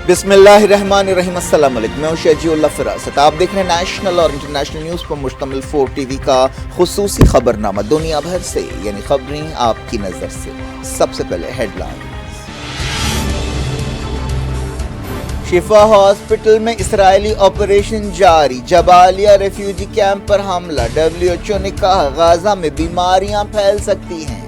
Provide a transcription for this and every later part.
بسم اللہ الرحمن الرحیم، السلام علیکم، میں ہوں شہجی اللہ فراست۔ آپ دیکھ رہے ہیں نیشنل اور انٹرنیشنل نیوز پر مشتمل 4 ٹی وی کا خصوصی خبرنامہ دنیا بھر سے، یعنی خبریں آپ کی نظر سے۔ سب سے پہلے ہیڈ لائن۔ شفا ہاسپٹل میں اسرائیلی آپریشن جاری، جبالیہ ریفیوجی کیمپ پر حملہ۔ WHO نے کہا غزہ میں بیماریاں پھیل سکتی ہیں۔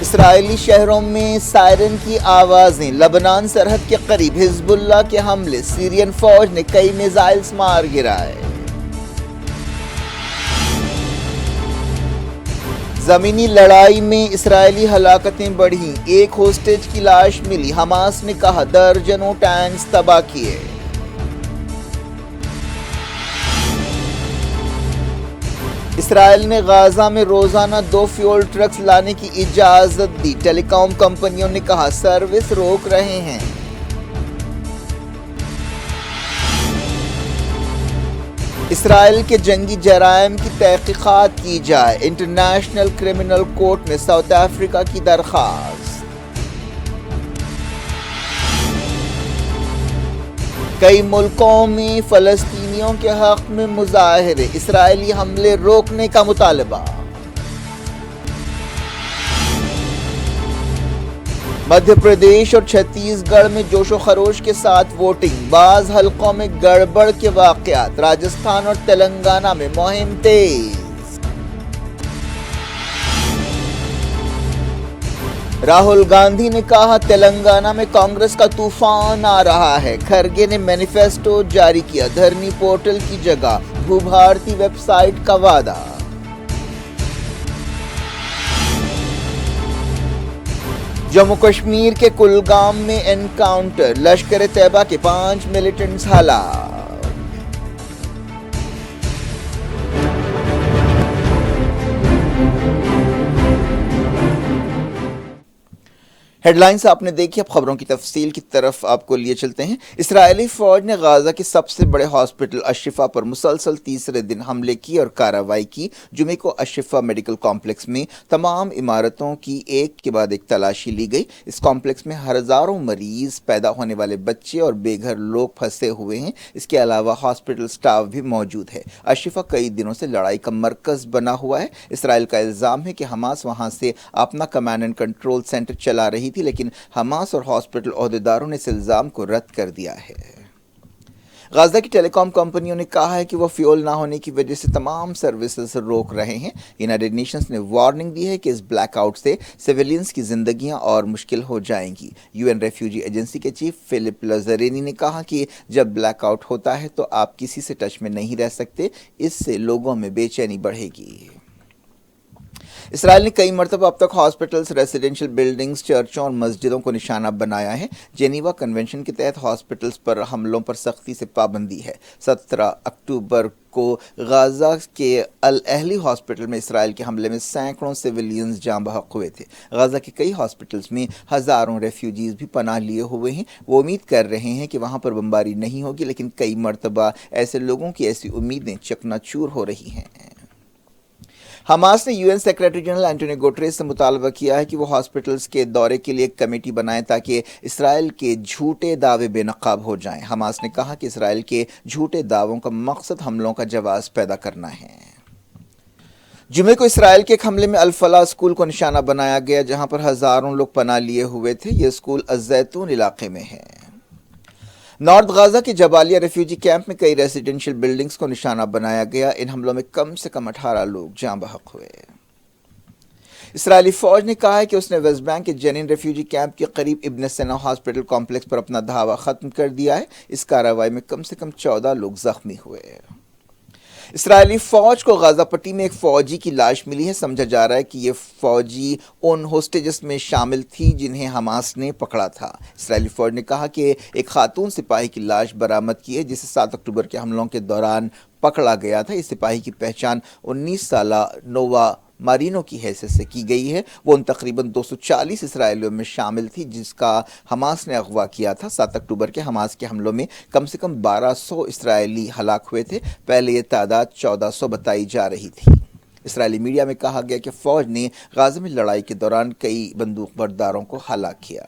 اسرائیلی شہروں میں سائرن کی آوازیں، لبنان سرحد کے قریب حزب اللہ کے حملے، سیرین فوج نے کئی میزائلز مار گرائے۔ زمینی لڑائی میں اسرائیلی ہلاکتیں بڑھیں، ایک ہوسٹیج کی لاش ملی، حماس نے کہا درجنوں ٹینکس تباہ کیے۔ اسرائیل نے غزہ میں روزانہ 2 فیول ٹرکس لانے کی اجازت دی، ٹیلی کام کمپنیوں نے کہا سروس روک رہے ہیں۔ اسرائیل کے جنگی جرائم کی تحقیقات کی جائے، انٹرنیشنل کرمنل کورٹ میں ساؤتھ افریقہ کی درخواست۔ کئی ملکوں میں فلسطینیوں کے حق میں مظاہرے، اسرائیلی حملے روکنے کا مطالبہ۔ مدھیہ پردیش اور چھتیس گڑھ میں جوش و خروش کے ساتھ ووٹنگ، بعض حلقوں میں گڑبڑ کے واقعات، راجستھان اور تلنگانہ میں مہم تیز۔ راہل گاندھی نے کہا تلنگانہ میں کانگریس کا طوفان آ رہا ہے، کھرگے نے مینیفیسٹو جاری کیا، دھرنی پورٹل کی جگہ بھو بھارتی ویب سائٹ کا وعدہ۔ جموں کشمیر کے کلگام میں انکاؤنٹر، لشکر طیبہ کے 5 ملیٹنٹس ہلاک۔ ہیڈ لائنز آپ نے دیکھی، اب خبروں کی تفصیل کی طرف آپ کو لیے چلتے ہیں۔ اسرائیلی فوج نے غزہ کے سب سے بڑے ہاسپٹل الشفا پر مسلسل تیسرے دن حملے کی اور کارروائی کی۔ جمعے کو الشفا میڈیکل کمپلیکس میں تمام عمارتوں کی ایک کے بعد ایک تلاشی لی گئی۔ اس کمپلیکس میں ہزاروں مریض، پیدا ہونے والے بچے اور بے گھر لوگ پھنسے ہوئے ہیں۔ اس کے علاوہ ہاسپٹل سٹاف بھی موجود ہے۔ الشفا کئی دنوں سے لڑائی کا مرکز بنا ہوا ہے۔ اسرائیل کا الزام ہے کہ حماس وہاں سے اپنا کمانڈ اینڈ کنٹرول سینٹر چلا رہی تھی، لیکن حماس اور ہاسپٹل عہدیداروں نے اس الزام کو رد کر دیا ہے۔ غزہ کی ٹیلی کام کمپنیوں نے کہا ہے کہ وہ فیول نہ ہونے کی وجہ سے تمام سروسز روک رہے ہیں۔ یونائیٹڈ نیشنز نے وارننگ دی ہے کہ اس بلیک آؤٹ سے سویلینز کی زندگیاں اور مشکل ہو جائیں گی۔ UN ریفیوجی ایجنسی کے چیف فلپ لازرینی نے کہا کہ جب بلیک آؤٹ ہوتا ہے تو آپ کسی سے ٹچ میں نہیں رہ سکتے، اس سے لوگوں میں بے چینی بڑھے گی۔ اسرائیل نے کئی مرتبہ اب تک ہاسپٹلز، ریزیڈینشل بلڈنگز، چرچوں اور مسجدوں کو نشانہ بنایا ہے۔ جنیوا کنونشن کے تحت ہاسپٹلز پر حملوں پر سختی سے پابندی ہے۔ 17 اکتوبر کو غزہ کے الاہلی ہاسپٹل میں اسرائیل کے حملے میں سینکڑوں سویلینز جاں بحق ہوئے تھے۔ غزہ کے کئی ہاسپٹلز میں ہزاروں ریفیوجیز بھی پناہ لیے ہوئے ہیں۔ وہ امید کر رہے ہیں کہ وہاں پر بمباری نہیں ہوگی، لیکن کئی مرتبہ ایسے لوگوں کی ایسی امیدیں چکنا چور ہو رہی ہیں۔ حماس نے UN secretary general Antony Guterres سے مطالبہ کیا ہے کہ وہ ہاسپٹلز کے دورے کے لیے ایک کمیٹی بنائیں تاکہ اسرائیل کے جھوٹے دعوے بے نقاب ہو جائیں۔ حماس نے کہا کہ اسرائیل کے جھوٹے دعووں کا مقصد حملوں کا جواز پیدا کرنا ہے۔ جمعے کو اسرائیل کے ایک حملے میں الفلاح اسکول کو نشانہ بنایا گیا، جہاں پر ہزاروں لوگ پناہ لیے ہوئے تھے۔ یہ اسکول الزیتون علاقے میں ہے۔ نارتھ غزہ کے جبالیہ ریفیوجی کیمپ میں کئی ریزیڈینشل بلڈنگز کو نشانہ بنایا گیا۔ ان حملوں میں کم سے کم 18 لوگ جاں بحق ہوئے۔ اسرائیلی فوج نے کہا ہے کہ اس نے ویسٹ بینک کے جنین ریفیوجی کیمپ کے قریب ابن سینا ہاسپٹل کمپلیکس پر اپنا دھاوا ختم کر دیا ہے۔ اس کارروائی میں کم سے کم 14 لوگ زخمی ہوئے۔ اسرائیلی فوج کو غزہ پٹی میں ایک فوجی کی لاش ملی ہے۔ سمجھا جا رہا ہے کہ یہ فوجی ان ہوسٹیجز میں شامل تھی جنہیں حماس نے پکڑا تھا۔ اسرائیلی فوج نے کہا کہ ایک خاتون سپاہی کی لاش برآمد کی ہے، جسے 7 اکتوبر کے حملوں کے دوران پکڑا گیا تھا۔ اس سپاہی کی پہچان 19 سالہ نووا مارینو کی حیثیت سے کی گئی ہے۔ وہ ان تقریباً 240 اسرائیلیوں میں شامل تھی جس کا حماس نے اغوا کیا تھا۔ 7 اکتوبر کے حماس کے حملوں میں کم سے کم 1200 اسرائیلی ہلاک ہوئے تھے۔ پہلے یہ تعداد 1400 بتائی جا رہی تھی۔ اسرائیلی میڈیا میں کہا گیا کہ فوج نے غزہ میں لڑائی کے دوران کئی بندوق برداروں کو ہلاک کیا۔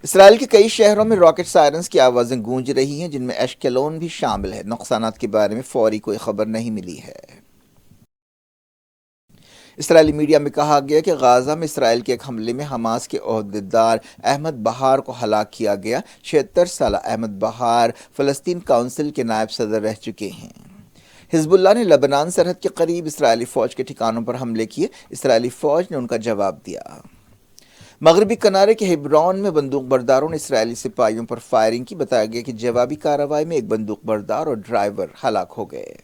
اسرائیل کے کئی شہروں میں راکٹ سائرنز کی آوازیں گونج رہی ہیں، جن میں ایشکلون بھی شامل ہے۔ نقصانات کے بارے میں فوری کوئی خبر نہیں ملی ہے۔ اسرائیلی میڈیا میں کہا گیا کہ غزہ میں اسرائیل کے ایک حملے میں حماس کے عہدیدار احمد بہار کو ہلاک کیا گیا۔ 76 سالہ احمد بہار فلسطین کونسل کے نائب صدر رہ چکے ہیں۔ حزب اللہ نے لبنان سرحد کے قریب اسرائیلی فوج کے ٹھکانوں پر حملے کیے، اسرائیلی فوج نے ان کا جواب دیا۔ مغربی کنارے کے ہیبرون میں بندوق برداروں نے اسرائیلی سپاہیوں پر فائرنگ کی، بتایا گیا کہ جوابی کارروائی میں ایک بندوق بردار اور ڈرائیور ہلاک ہو گئے۔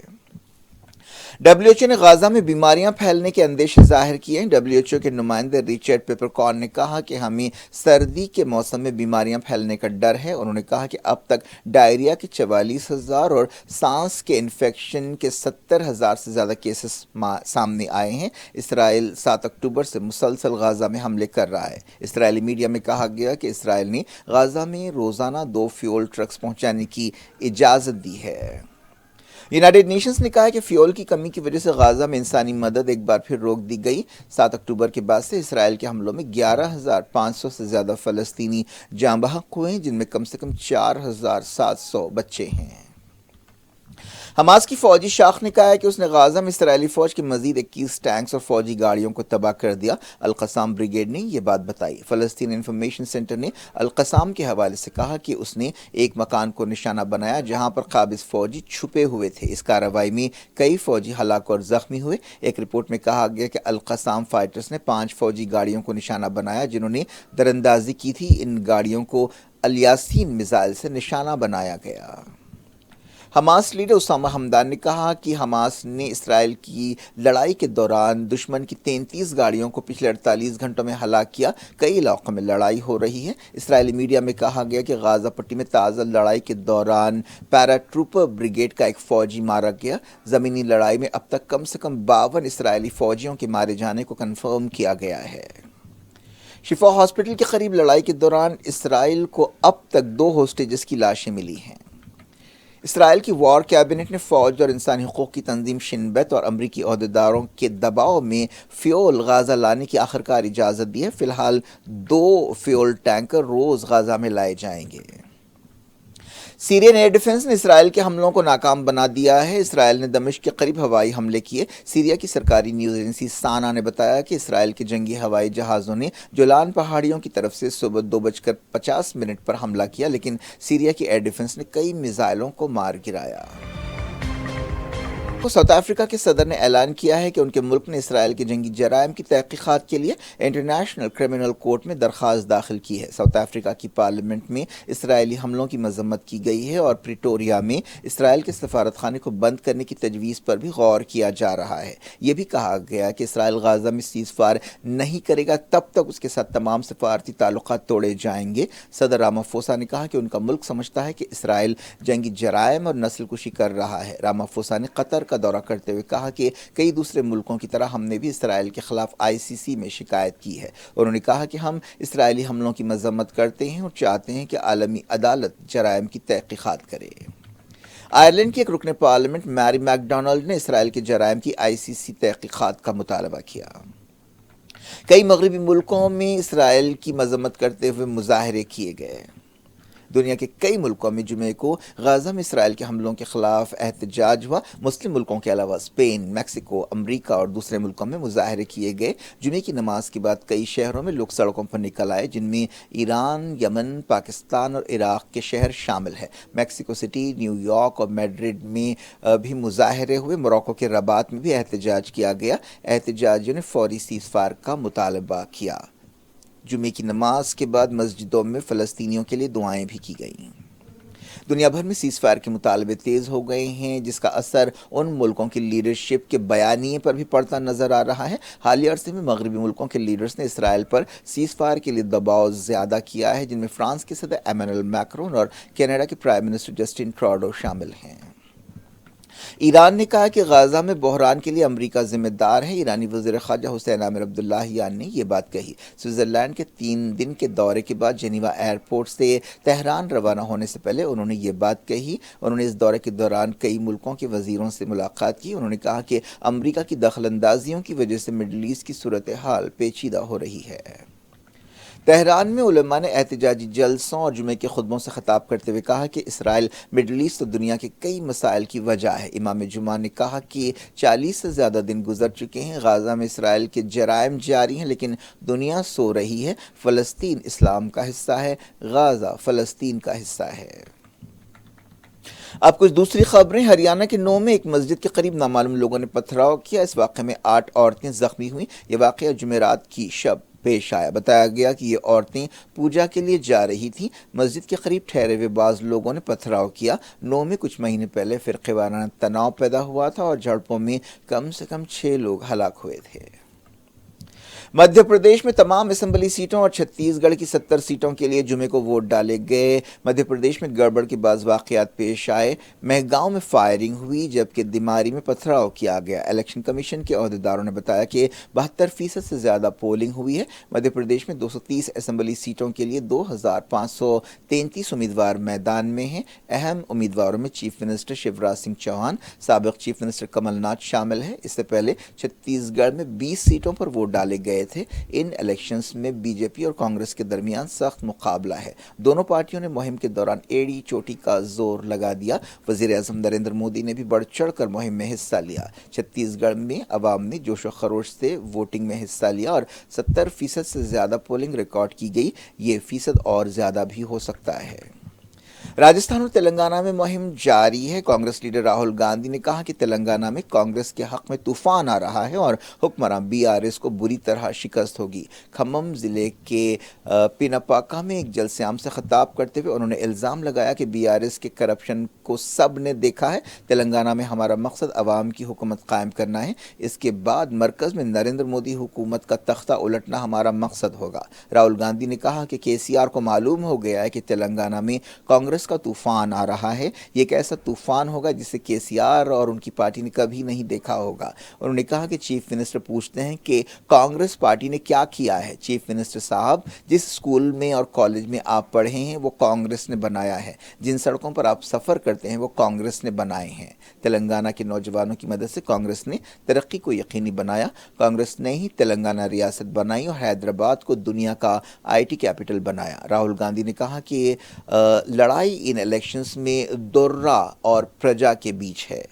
WHO نے غزہ میں بیماریاں پھیلنے کے اندیشے ظاہر کیے ہیں۔ WHO کے نمائندے ریچرڈ پیپرکارن نے کہا کہ ہمیں سردی کے موسم میں بیماریاں پھیلنے کا ڈر ہے۔ انہوں نے کہا کہ اب تک ڈائریا کے 44,000 اور سانس کے انفیکشن کے 70,000 سے زیادہ کیسز سامنے آئے ہیں۔ اسرائیل 7 اکتوبر سے مسلسل غزہ میں حملے کر رہا ہے۔ اسرائیلی میڈیا میں کہا گیا کہ اسرائیل نے غزہ میں روزانہ 2 فیول ٹرکس پہنچانے کی اجازت دی ہے۔ یونائیٹڈ نیشنز نے کہا ہے کہ فیول کی کمی کی وجہ سے غزہ میں انسانی مدد ایک بار پھر روک دی گئی۔ 7 اکتوبر کے بعد سے اسرائیل کے حملوں میں 11,500 سے زیادہ فلسطینی جاں بحق ہوئے ہیں، جن میں کم سے کم 4,700 بچے ہیں۔ حماس کی فوجی شاخ نے کہا ہے کہ اس نے غزہ میں اسرائیلی فوج کے مزید 21 ٹینکس اور فوجی گاڑیوں کو تباہ کر دیا۔ القسام بریگیڈ نے یہ بات بتائی۔ فلسطین انفارمیشن سینٹر نے القسام کے حوالے سے کہا کہ اس نے ایک مکان کو نشانہ بنایا جہاں پر قابض فوجی چھپے ہوئے تھے۔ اس کارروائی میں کئی فوجی ہلاک اور زخمی ہوئے۔ ایک رپورٹ میں کہا گیا کہ القسام فائٹرز نے 5 فوجی گاڑیوں کو نشانہ بنایا جنہوں نے دراندازی کی تھی۔ ان گاڑیوں کو الیاسین میزائل سے نشانہ بنایا گیا۔ حماس لیڈر اسامہ حمدان نے کہا کہ حماس نے اسرائیل کی لڑائی کے دوران دشمن کی 33 گاڑیوں کو پچھلے 48 گھنٹوں میں ہلاک کیا۔ کئی علاقوں میں لڑائی ہو رہی ہے۔ اسرائیلی میڈیا میں کہا گیا کہ غزہ پٹی میں تازہ لڑائی کے دوران پیرا ٹروپر بریگیڈ کا ایک فوجی مارا گیا۔ زمینی لڑائی میں اب تک کم سے کم 52 اسرائیلی فوجیوں کے مارے جانے کو کنفرم کیا گیا ہے۔ شفا ہاسپٹل کے قریب لڑائی کے دوران اسرائیل کو اب تک 2 ہوسٹیجز کی لاشیں ملی ہیں۔ اسرائیل کی وار کیبنٹ نے فوج اور انسانی حقوق کی تنظیم شن بیت اور امریکی عہدیداروں کے دباؤ میں فیول غزہ لانے کی آخرکار اجازت دی ہے۔ فی الحال 2 فیول ٹینکر روز غزہ میں لائے جائیں گے۔ سیرین ایئر ڈیفنس نے اسرائیل کے حملوں کو ناکام بنا دیا ہے۔ اسرائیل نے دمشق کے قریب ہوائی حملے کیے۔ سیریا کی سرکاری نیوز ایجنسی سانا نے بتایا کہ اسرائیل کے جنگی ہوائی جہازوں نے جولان پہاڑیوں کی طرف سے صبح 2:50 پر حملہ کیا، لیکن سیریا کی ایئر ڈیفنس نے کئی میزائلوں کو مار گرایا۔ ساؤتھ افریقہ کے صدر نے اعلان کیا ہے کہ ان کے ملک نے اسرائیل کے جنگی جرائم کی تحقیقات کے لیے انٹرنیشنل کرمنل کورٹ میں درخواست داخل کی ہے۔ ساؤتھ افریقہ کی پارلیمنٹ میں اسرائیلی حملوں کی مذمت کی گئی ہے اور پریٹوریا میں اسرائیل کے سفارت خانے کو بند کرنے کی تجویز پر بھی غور کیا جا رہا ہے۔ یہ بھی کہا گیا کہ اسرائیل غزہ میں سیز فائر نہیں کرے گا تب تک اس کے ساتھ تمام سفارتی تعلقات توڑے جائیں گے۔ صدر رامافوسا نے کہا کہ ان کا ملک سمجھتا ہے کہ اسرائیل جنگی جرائم اور نسل کشی کر رہا ہے۔ رامافوسا نے قطر کا دورہ کرتے ہوئے کہا کہ کئی دوسرے ملکوں کی طرح ہم نے بھی اسرائیل کے خلاف ICC میں شکایت کی ہے۔ انہوں نے کہا کہ ہم اسرائیلی حملوں کی مذمت کرتے ہیں اور چاہتے ہیں کہ عالمی عدالت جرائم کی تحقیقات کرے۔ آئرلینڈ کی ایک رکن پارلیمنٹ میری میک ڈونلڈ نے اسرائیل کے جرائم کی ICC تحقیقات کا مطالبہ کیا۔ کئی مغربی ملکوں میں اسرائیل کی مذمت کرتے ہوئے مظاہرے کیے گئے۔ دنیا کے کئی ملکوں میں جمعے کو غزہ میں اسرائیل کے حملوں کے خلاف احتجاج ہوا۔ مسلم ملکوں کے علاوہ اسپین، میکسیکو، امریکہ اور دوسرے ملکوں میں مظاہرے کیے گئے۔ جمعے کی نماز کے بعد کئی شہروں میں لوگ سڑکوں پر نکل آئے، جن میں ایران، یمن، پاکستان اور عراق کے شہر شامل ہیں۔ میکسیکو سٹی، نیو یارک اور میڈرڈ میں بھی مظاہرے ہوئے۔ موروکو کے رباط میں بھی احتجاج کیا گیا۔ احتجاجیوں نے فوری سیز فائر کا مطالبہ کیا۔ جمعے کی نماز کے بعد مسجدوں میں فلسطینیوں کے لیے دعائیں بھی کی گئیں۔ دنیا بھر میں سیز فائر کے مطالبے تیز ہو گئے ہیں، جس کا اثر ان ملکوں کی لیڈرشپ کے بیانیے پر بھی پڑتا نظر آ رہا ہے۔ حالیہ عرصے میں مغربی ملکوں کے لیڈرز نے اسرائیل پر سیز فائر کے لیے دباؤ زیادہ کیا ہے، جن میں فرانس کے صدر ایمانوئل میکرون اور کینیڈا کے پرائم منسٹر جسٹن ٹروڈو شامل ہیں۔ ایران نے کہا کہ غزہ میں بحران کے لیے امریکہ ذمہ دار ہے۔ ایرانی وزیر خارجہ حسین عامر عبداللہیان نے یہ بات کہی۔ سوئٹزرلینڈ کے 3 دن کے دورے کے بعد جنیوا ایئرپورٹ سے تہران روانہ ہونے سے پہلے انہوں نے یہ بات کہی۔ انہوں نے اس دورے کے دوران کئی ملکوں کے وزیروں سے ملاقات کی۔ انہوں نے کہا کہ امریکہ کی دخل اندازیوں کی وجہ سے مڈل ایسٹ کی صورتحال پیچیدہ ہو رہی ہے۔ تہران میں علماء نے احتجاجی جلسوں اور جمعے کے خطبوں سے خطاب کرتے ہوئے کہا کہ اسرائیل مڈل ایسٹ اور دنیا کے کئی مسائل کی وجہ ہے۔ امام جمعہ نے کہا کہ 40 سے زیادہ دن گزر چکے ہیں، غزہ میں اسرائیل کے جرائم جاری ہیں لیکن دنیا سو رہی ہے۔ فلسطین اسلام کا حصہ ہے، غزہ فلسطین کا حصہ ہے۔ اب کچھ دوسری خبریں۔ ہریانہ کے نو میں ایک مسجد کے قریب نامعلوم لوگوں نے پتھراؤ کیا۔ اس واقعے میں 8 عورتیں زخمی ہوئیں۔ یہ واقعہ جمعرات کی شب پیش آیا۔ بتایا گیا کہ یہ عورتیں پوجا کے لیے جا رہی تھیں۔ مسجد کے قریب ٹھہرے ہوئے بعض لوگوں نے پتھراؤ کیا۔ نو میں کچھ مہینے پہلے فرقے وارانہ تناؤ پیدا ہوا تھا اور جھڑپوں میں کم سے کم 6 لوگ ہلاک ہوئے تھے۔ مدھیہ پردیش میں تمام اسمبلی سیٹوں اور چھتیس گڑھ کی 70 سیٹوں کے لیے جمعے کو ووٹ ڈالے گئے۔ مدھیہ پردیش میں گڑبڑ کے بعض واقعات پیش آئے۔ مہگاؤں میں فائرنگ ہوئی جبکہ دماری میں پتھراؤ کیا گیا۔ الیکشن کمیشن کے عہدیداروں نے بتایا کہ 72% سے زیادہ پولنگ ہوئی ہے۔ مدھیہ پردیش میں 230 اسمبلی سیٹوں کے لیے 2533 امیدوار میدان میں ہیں۔ اہم امیدواروں میں چیف منسٹر شیوراج سنگھ چوہان، سابق چیف منسٹر کمل ناتھ شامل ہیں۔ اس سے پہلے چھتیس گڑھ میں 20 سیٹوں پر ووٹ ڈالے گئے تھے۔ ان الیکشنز میں بی جے پی اور کانگریس کے درمیان سخت مقابلہ ہے۔ دونوں پارٹیوں نے مہم کے دوران ایڑی چوٹی کا زور لگا دیا۔ وزیر اعظم نریندر مودی نے بھی بڑھ چڑھ کر مہم میں حصہ لیا۔ چھتیس گڑھ میں عوام نے جوش و خروش سے ووٹنگ میں حصہ لیا اور 70% سے زیادہ پولنگ ریکارڈ کی گئی۔ یہ فیصد اور زیادہ بھی ہو سکتا ہے۔ راجستھان اور تلنگانہ میں مہم جاری ہے۔ کانگریس لیڈر راہل گاندھی نے کہا کہ تلنگانہ میں کانگریس کے حق میں طوفان آ رہا ہے اور حکمراں BRS کو بری طرح شکست ہوگی۔ کھمم ضلع کے پیناپاکا میں ایک جلسے عام سے خطاب کرتے ہوئے انہوں نے الزام لگایا کہ BRS کے کرپشن کو سب نے دیکھا ہے۔ تلنگانہ میں ہمارا مقصد عوام کی حکومت قائم کرنا ہے۔ اس کے بعد مرکز میں نریندر مودی حکومت کا تختہ الٹنا ہمارا مقصد ہوگا۔ راہل گاندھی نے کہا کہ KCR کو معلوم ہو گیا ہے کہ تلنگانہ میں کانگریس کا طوفان آ رہا ہے۔ یہ ایک ایسا طوفان ہوگا جسے KCR اور ان کی پارٹی نے کبھی نہیں دیکھا ہوگا۔ انہوں نے کہا کہ چیف منسٹر پوچھتے ہیں کہ کانگریس پارٹی نے کیا کیا ہے۔ چیف منسٹر صاحب، جس اسکول میں اور کالج میں آپ پڑھے ہیں وہ کانگریس نے بنایا ہے۔ جن سڑکوں پر آپ سفر کرتے ہیں وہ کانگریس نے بنائے ہیں۔ تلنگانہ کے نوجوانوں کی مدد سے کانگریس نے ترقی کو یقینی بنایا۔ کانگریس نے ہی تلنگانہ ریاست بنائی اور حیدرآباد کو دنیا کا IT کیپٹل بنایا۔ راہل گاندھی نے کہا کہ لڑائی ان الیکشنز میں درہ اور پرجا کے بیچ ہے۔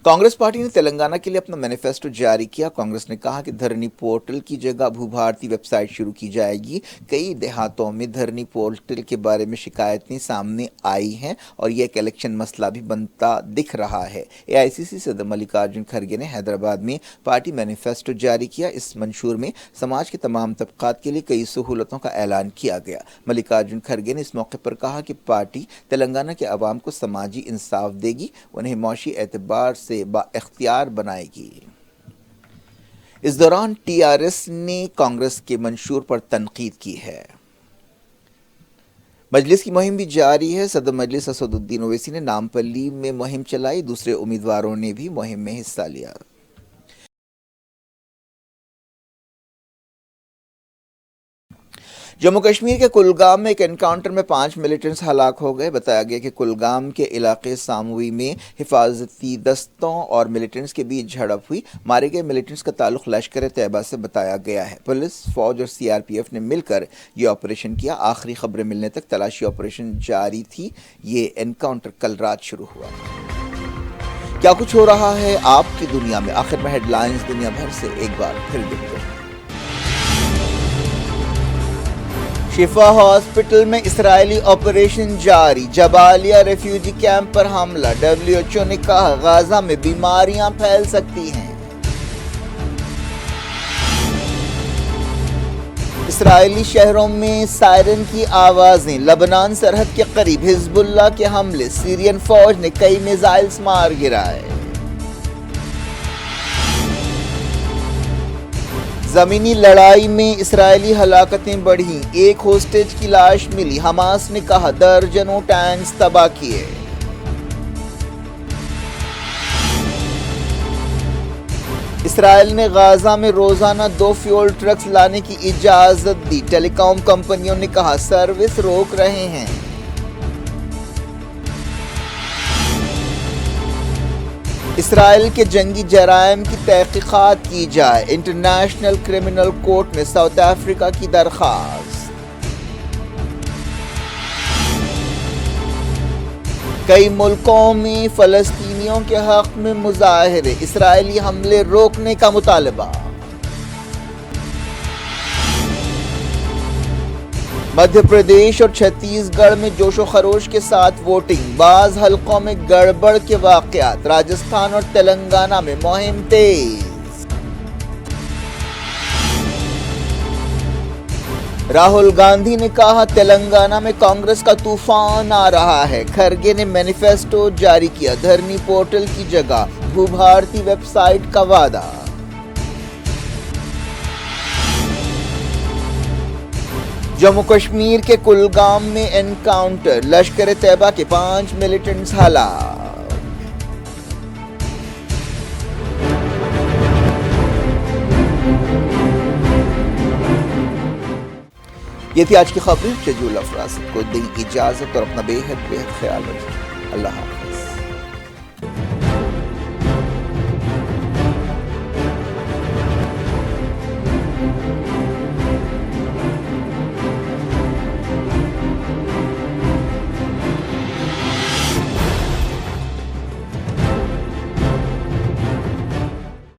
کانگریس پارٹی نے تلنگانہ کے لیے اپنا مینیفیسٹو جاری کیا۔ کانگریس نے کہا کہ دھرنی پورٹل کی جگہ بھوبھارتی ویب سائٹ شروع کی جائے گی۔ کئی دیہاتوں میں دھرنی پورٹل کے بارے میں شکایتیں سامنے آئی ہیں اور یہ ایک الیکشن مسئلہ بھی بنتا دکھ رہا ہے۔ AICC صدر ملکارجن کھڑگے نے حیدرآباد میں پارٹی مینیفیسٹو جاری کیا۔ اس منشور میں سماج کے تمام طبقات کے لیے کئی سہولتوں کا اعلان کیا گیا۔ ملکارجن کھڑگے نے اس موقع پر کہا کہ پارٹی تلنگانہ کے عوام کو سماجی انصاف دے گی، انہیں معاشی اعتبار سے با اختیار بنائے گی۔ اس دوران TRS نے کانگریس کے منشور پر تنقید کی ہے۔ مجلس کی مہم بھی جاری ہے۔ صدر مجلس اسد الدین اویسی نے نامپلی میں مہم چلائی۔ دوسرے امیدواروں نے بھی مہم میں حصہ لیا۔ جموں کشمیر کے کلگام میں ایک انکاؤنٹر میں 5 ملیٹنٹس ہلاک ہو گئے۔ بتایا گیا کہ کلگام کے علاقے ساموئی میں حفاظتی دستوں اور ملیٹنٹس کے بیچ جھڑپ ہوئی۔ مارے گئے ملیٹنٹس کا تعلق لشکر طیبہ سے بتایا گیا ہے۔ پولیس، فوج اور CRPF نے مل کر یہ آپریشن کیا۔ آخری خبریں ملنے تک تلاشی آپریشن جاری تھی۔ یہ انکاؤنٹر کل رات شروع ہوا۔ کیا کچھ ہو رہا ہے آپ کی دنیا میں؟ آخر میں ہیڈ لائنز دنیا بھر سے ایک بار پھر دیکھتے ہیں۔ شفا ہاسپٹل میں اسرائیلی آپریشن جاری۔ جبالیہ ریفیوجی کیمپ پر حملہ۔ WHO نے کہا غزہ میں بیماریاں پھیل سکتی ہیں۔ اسرائیلی شہروں میں سائرن کی آوازیں۔ لبنان سرحد کے قریب حزب اللہ کے حملے۔ سیرین فوج نے کئی میزائلز مار گرائے۔ زمینی لڑائی میں اسرائیلی ہلاکتیں بڑھیں۔ ایک ہوسٹیج کی لاش ملی۔ حماس نے کہا درجنوں ٹینکس تباہ کیے۔ اسرائیل نے غازہ میں روزانہ 2 فیول ٹرکس لانے کی اجازت دی، ٹیلی کام کمپنیوں نے کہا سروس روک رہے ہیں۔ اسرائیل کے جنگی جرائم کی تحقیقات کی جائے، انٹرنیشنل کرمنل کورٹ میں ساؤتھ افریقہ کی درخواست۔ کئی ملکوں میں فلسطینیوں کے حق میں مظاہرے، اسرائیلی حملے روکنے کا مطالبہ۔ مدھیہ پردیش اور چھتیس گڑھ میں جوش و خروش کے ساتھ ووٹنگ، بعض حلقوں میں گڑبڑ کے واقعات، راجستھان اور تلنگانہ میں مہم تیز۔ راہل گاندھی نے کہا تلنگانہ میں کانگریس کا طوفان آ رہا ہے، کھرگے نے مینیفیسٹو جاری کیا، دھرنی پورٹل کی جگہ بھوبھارتی ویب سائٹ کا وعدہ۔ جموں کشمیر کے کلگام میں انکاؤنٹر، لشکر طیبہ کے 5 ملیٹنٹس ہلاک۔ یہ تھی آج کی خبریں، شجول افراز کو دیں اجازت اور اپنا بے حد خیال رکھیں۔ اللہ حافظ۔